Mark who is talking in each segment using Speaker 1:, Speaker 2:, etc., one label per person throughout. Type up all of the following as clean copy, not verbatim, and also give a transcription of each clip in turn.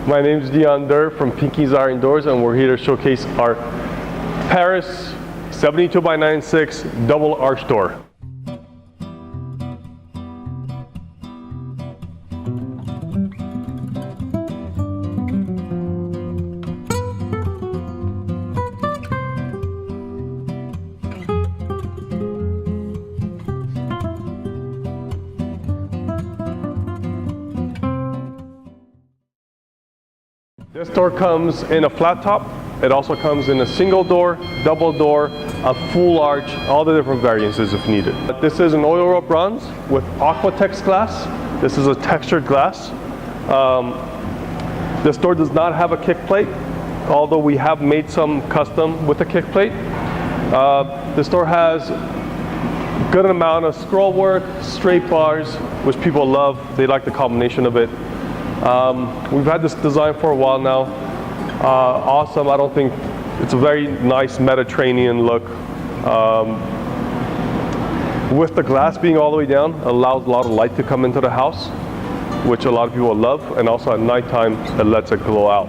Speaker 1: My name is Dion Durr from Pinky's Iron Doors, and we're here to showcase our Paris 72 by 96 double arch door. This door comes in a flat top. It also comes in a single door, double door, a full arch, all the different variances if needed. This is an oil rope bronze with Aquatex glass. This is a textured glass. This door does not have a kick plate, although we have made some custom with a kick plate. This door has a good amount of scroll work, straight bars, which people love. They like the combination of it. We've had this design for a while now. Awesome. I don't think it's a very nice Mediterranean look. With the glass being all the way down, it allows a lot of light to come into the house, which a lot of people love, and also at nighttime it lets it glow out.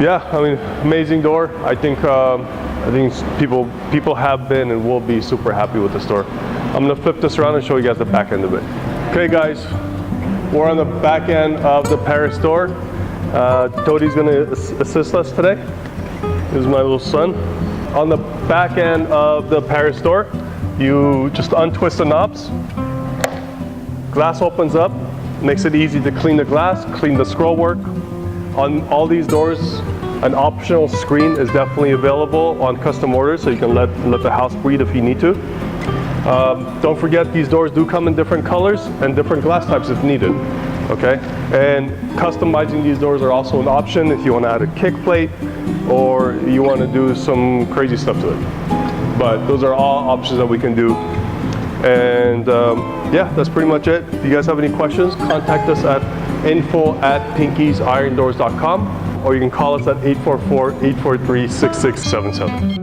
Speaker 1: Yeah, I mean, amazing door. I think people have been and will be super happy with this door. I'm gonna flip this around and show you guys the back end of it. Okay guys, we're on the back end of the Paris door. Tody's gonna assist us today. This is my little son. On the back end of the Paris door, you just untwist the knobs. Glass opens up, makes it easy to clean the glass, clean the scroll work. On all these doors, an optional screen is definitely available on custom orders, so you can let the house breathe if you need to. Don't forget, these doors do come in different colors and different glass types if needed. Okay, and customizing these doors are also an option if you want to add a kick plate or you want to do some crazy stuff to it. But those are all options that we can do. And yeah, that's pretty much it. If you guys have any questions, contact us at info@pinkysirondoors.com, or you can call us at 844-843-6677.